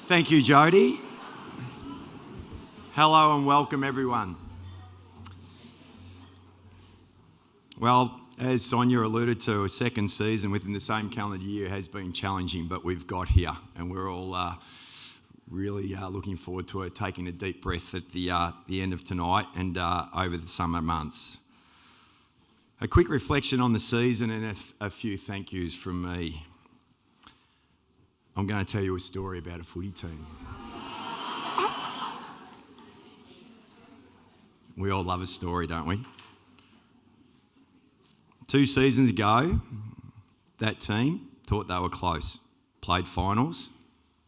Thank you, Jody. Hello and welcome, everyone. Well, as Sonia alluded to, a second season within the same calendar year has been challenging, but we've got here and we're all really looking forward to it, taking a deep breath at the end of tonight and over the summer months. A quick reflection on the season and a few thank yous from me. I'm going to tell you a story about a footy team. We all love a story, don't we? 2 seasons ago, that team thought they were close, played finals,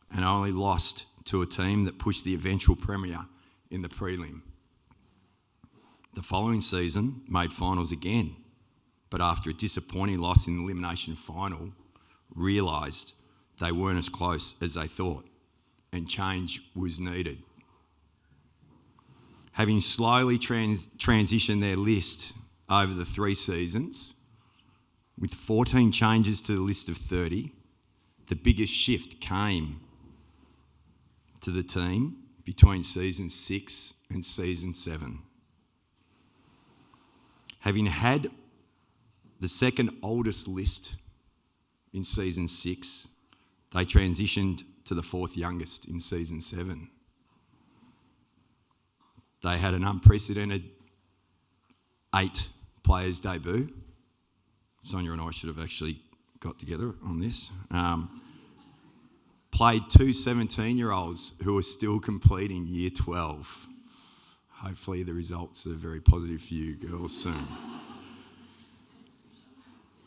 and only lost to a team that pushed the eventual premier in the prelim. The following season, made finals again, but after a disappointing loss in the elimination final, realised they weren't as close as they thought, and change was needed. Having slowly transitioned their list over the 3 seasons, with 14 changes to the list of 30, the biggest shift came to the team between season 6 and season 7. Having had the second oldest list in season 6, they transitioned to the 4th youngest in season 7. They had an unprecedented 8 players debut. Sonia and I should have actually got together on this. Played 2 17-year-olds who are still completing year 12. Hopefully the results are very positive for you girls soon.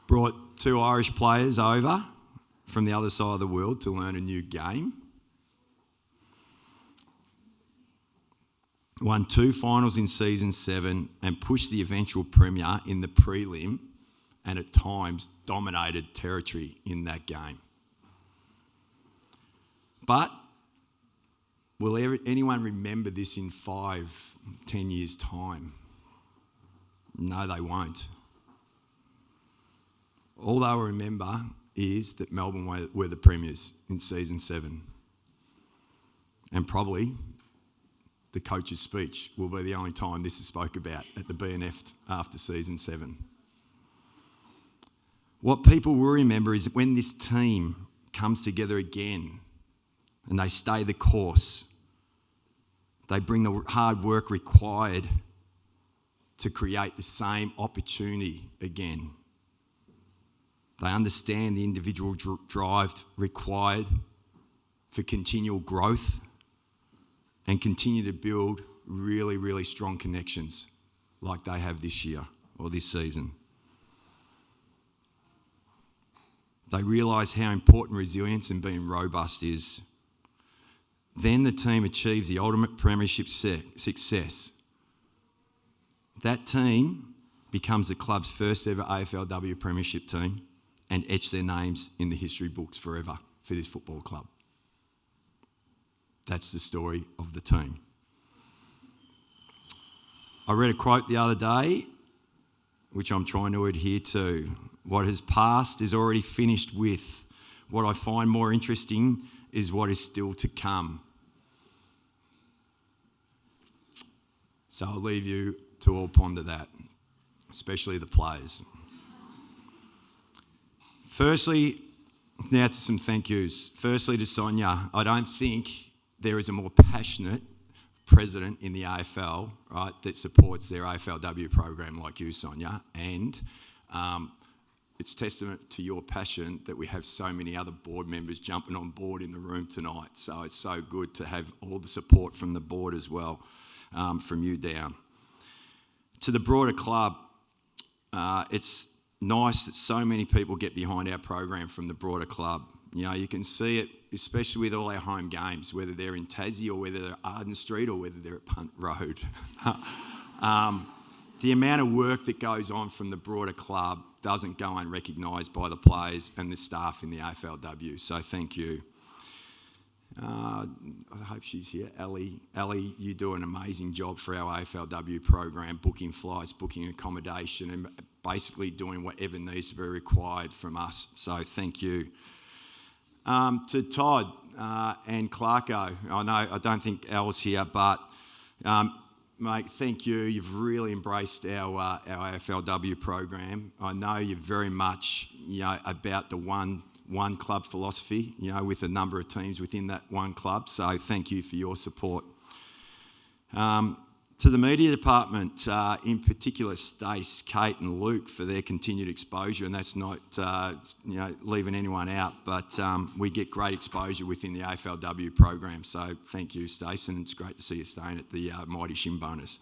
Brought 2 Irish players over from the other side of the world to learn a new game. Won 2 finals in season 7 and pushed the eventual premier in the prelim, and at times dominated territory in that game. But will anyone remember this in 5, 10 years' time? No, they won't. All they'll remember is that Melbourne were the premiers in season 7. And probably the coach's speech will be the only time this is spoke about at the BNF after season 7. What people will remember is that when this team comes together again and they stay the course, they bring the hard work required to create the same opportunity again. They understand the individual drive required for continual growth and continue to build really, really strong connections like they have this year or this season. They realise how important resilience and being robust is. Then the team achieves the ultimate premiership success. That team becomes the club's first ever AFLW premiership team and etch their names in the history books forever for this football club. That's the story of the team. I read a quote the other day, which I'm trying to adhere to. What has passed is already finished with. What I find more interesting is what is still to come. So I'll leave you to all ponder that, especially the players. Firstly, now to some thank yous. Firstly to Sonia. I don't think there is a more passionate president in the AFL, right, that supports their AFLW program like you, Sonia. And it's testament to your passion that we have so many other board members jumping on board in the room tonight. So it's so good to have all the support from the board as well, from you down. To the broader club, it's nice that so many people get behind our program from the broader club. You know, you can see it, especially with all our home games, whether they're in Tassie or whether they're at Arden Street or whether they're at Punt Road. The amount of work that goes on from the broader club doesn't go unrecognised by the players and the staff in the AFLW. So thank you. I hope she's here. Ellie, you do an amazing job for our AFLW program, booking flights, booking accommodation, and basically doing whatever needs to be required from us. So thank you. To Todd and Clarko, I don't think Al's here, but mate, thank you. You've really embraced our AFLW program. I know you're very much, about the one club philosophy, with a number of teams within that one club. So thank you for your support. To the media department, in particular, Stace, Kate and Luke for their continued exposure, and that's not, leaving anyone out, but we get great exposure within the AFLW program. So thank you, Stace, and it's great to see you staying at the mighty Shin bonus.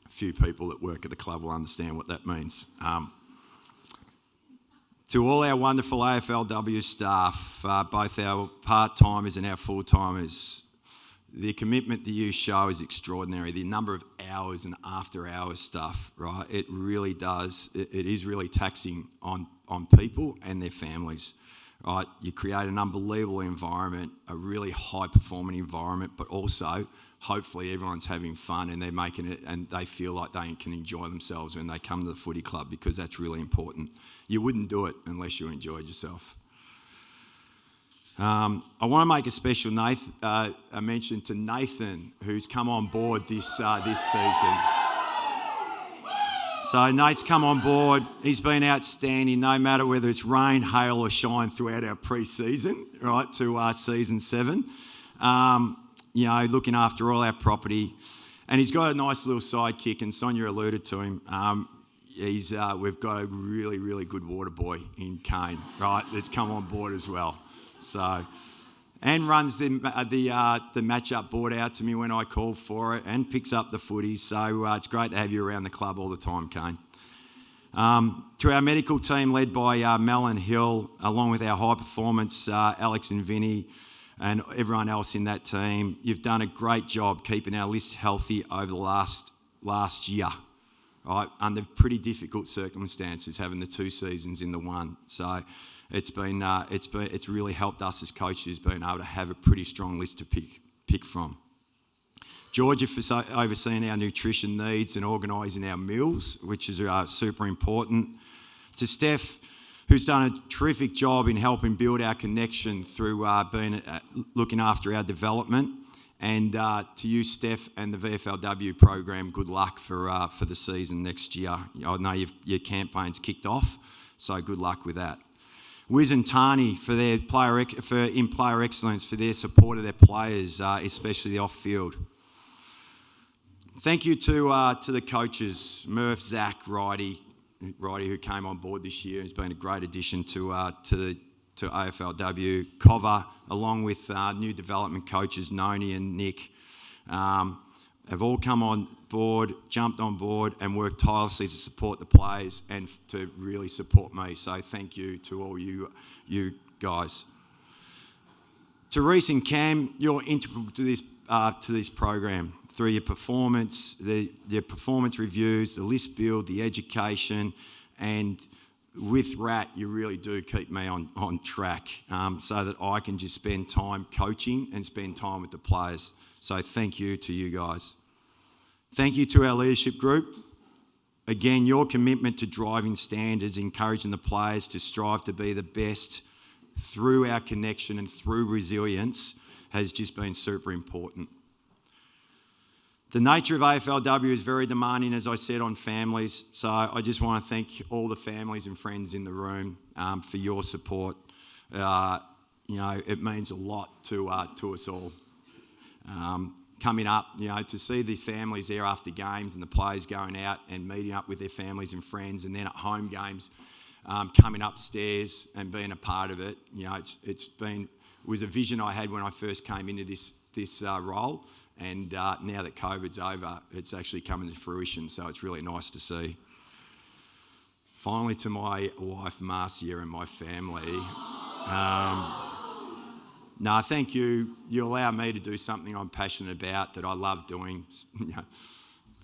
A few people that work at the club will understand what that means. To all our wonderful AFLW staff, both our part-timers and our full-timers, the commitment that you show is extraordinary. The number of hours and after-hours stuff, right? It really does. It is really taxing on people and their families, right? You create an unbelievable environment, a really high-performing environment, but also, hopefully, everyone's having fun and they're making it, and they feel like they can enjoy themselves when they come to the footy club, because that's really important. You wouldn't do it unless you enjoyed yourself. I want to make a special a mention to Nathan, who's come on board this season. So Nate's come on board. He's been outstanding, no matter whether it's rain, hail or shine throughout our pre-season, right, to season 7. Looking after all our property. And he's got a nice little sidekick, and Sonia alluded to him. We've got a really, really good water boy in Kane, right, that's come on board as well. So, and runs the match-up board out to me when I call for it, and picks up the footy. So it's great to have you around the club all the time, Kane. To our medical team led by Mel and Hill, along with our high performance, Alex and Vinny, and everyone else in that team, you've done a great job keeping our list healthy over the last year, right? Under pretty difficult circumstances, having the 2 seasons in the one. So it's really helped us as coaches being able to have a pretty strong list to pick from. Georgia for overseeing our nutrition needs and organising our meals, which is super important. To Steph, who's done a terrific job in helping build our connection through looking after our development. And to you, Steph, and the VFLW program, good luck for the season next year. I know your campaign's kicked off, so good luck with that. Wiz and Tani for their player excellence, for their support of their players, especially the off-field. Thank you to the coaches, Murph, Zach, Righty, who came on board this year. He's been a great addition to AFLW. Cover, along with new development coaches, Noni and Nick, have all come on board, jumped on board, and worked tirelessly to support the players and to really support me. So thank you to all you guys. To Reece and Cam, you're integral to this program through your performance, the performance reviews, the list build, the education, and with RAT, you really do keep me on track, so that I can just spend time coaching and spend time with the players. So thank you to you guys. Thank you to our leadership group. Again, your commitment to driving standards, encouraging the players to strive to be the best through our connection and through resilience has just been super important. The nature of AFLW is very demanding, as I said, on families. So I just want to thank all the families and friends in the room for your support. It means a lot to us all. Coming up, to see the families there after games and the players going out and meeting up with their families and friends, and then at home games, coming upstairs and being a part of it. It was a vision I had when I first came into this role, and now that COVID's over, it's actually coming to fruition. So it's really nice to see. Finally, to my wife Marcia and my family. No, thank you. You allow me to do something I'm passionate about, that I love doing.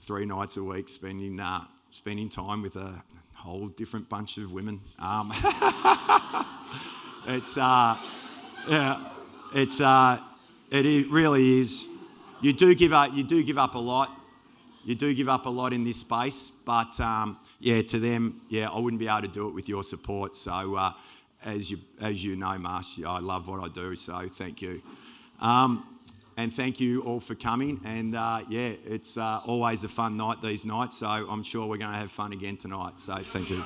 3 nights a week, spending time with a whole different bunch of women. It really is. You do give up a lot. You do give up a lot in this space, but to them, I wouldn't be able to do it with your support. So as you know, Marsh, I love what I do, so thank you. And thank you all for coming. And it's always a fun night, these nights, so I'm sure we're going to have fun again tonight. So thank you.